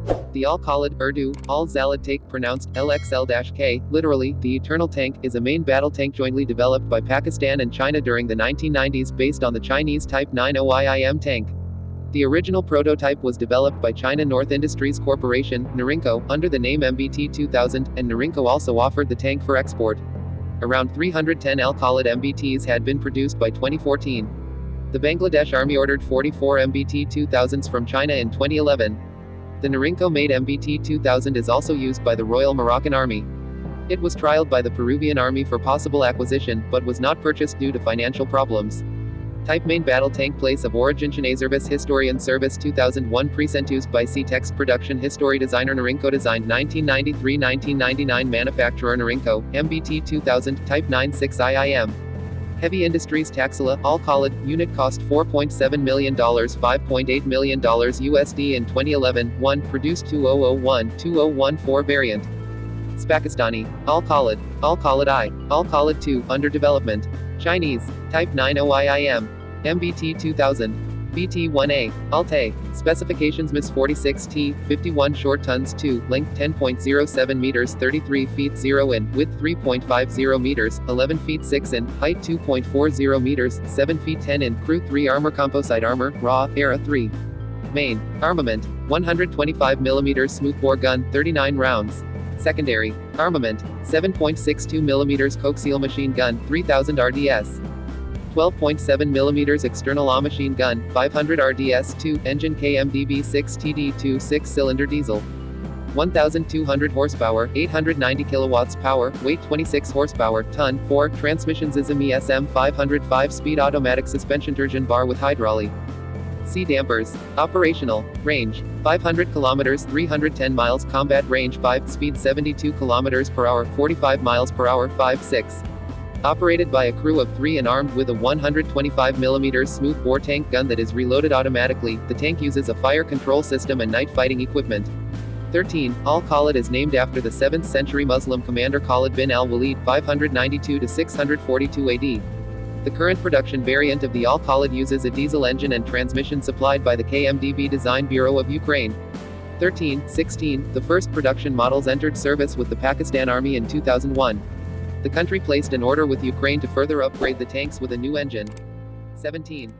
The Al-Khalid, Urdu, Al-Khalid tank pronounced LXL-K, literally, the Eternal Tank, is a main battle tank jointly developed by Pakistan and China during the 1990s based on the Chinese Type 90IM tank. The original prototype was developed by China North Industries Corporation, Nورینکو, under the name MBT-2000, and Nورینکو also offered the tank for export. Around 310 Al-Khalid MBTs had been produced by 2014. The Bangladesh Army ordered 44 MBT-2000s from China in 2011. The Nورینکو-made MBT-2000 is also used by the Royal Moroccan Army. It was trialed by the Peruvian Army for possible acquisition, but was not purchased due to financial problems. Type main battle tank place of origin Chinese service historian service 2001 presented by C-Text production history designer Nورینکو designed 1993-1999 manufacturer Nورینکو, MBT-2000, Type 96IIM. Heavy Industries Taxila, Al-Khalid, unit cost $4.7 million $5.8 million USD in 2011, 1, produced 2001-2014 variant. Pakistani, Al-Khalid, Al-Khalid I, Al-Khalid II, under development. Chinese, Type 90IIM, MBT-2000, VT-1A, Alt-A, specifications Ms 46T, 51 short tons 2, length 10.07 meters 33 feet 0 in, width 3.50 meters, 11 feet 6 in, height 2.40 meters, 7 feet 10 in, crew 3 armor composite armor, raw, era 3. Main, armament, 125 mm smoothbore gun, 39 rounds. Secondary, armament, 7.62 mm coaxial machine gun, 3000 RDS. 12.7 mm external machine gun, 500 RDS-2, engine KMDB6 TD2 6-cylinder diesel. 1,200 horsepower, 890 kilowatts power, weight 26 horsepower, ton, 4, transmission SESM ESM500 5-speed automatic suspension turbine bar with hydraulic. C dampers. Operational. Range, 500 kilometers 310 miles combat range 5, speed 72 kilometers per hour 45 miles per hour 5-6. Operated by a crew of 3 and armed with a 125 mm smoothbore tank gun that is reloaded automatically. The tank uses a fire control system and night fighting equipment. 13. Al-Khalid is named after the 7th century Muslim commander Khalid bin al-Walid 592-642 AD. The current production variant of the Al-Khalid uses a diesel engine and transmission supplied by the KMDB Design Bureau of Ukraine. 13. 16. The first production models entered service with the Pakistan Army in 2001. The country placed an order with Ukraine to further upgrade the tanks with a new engine. 17.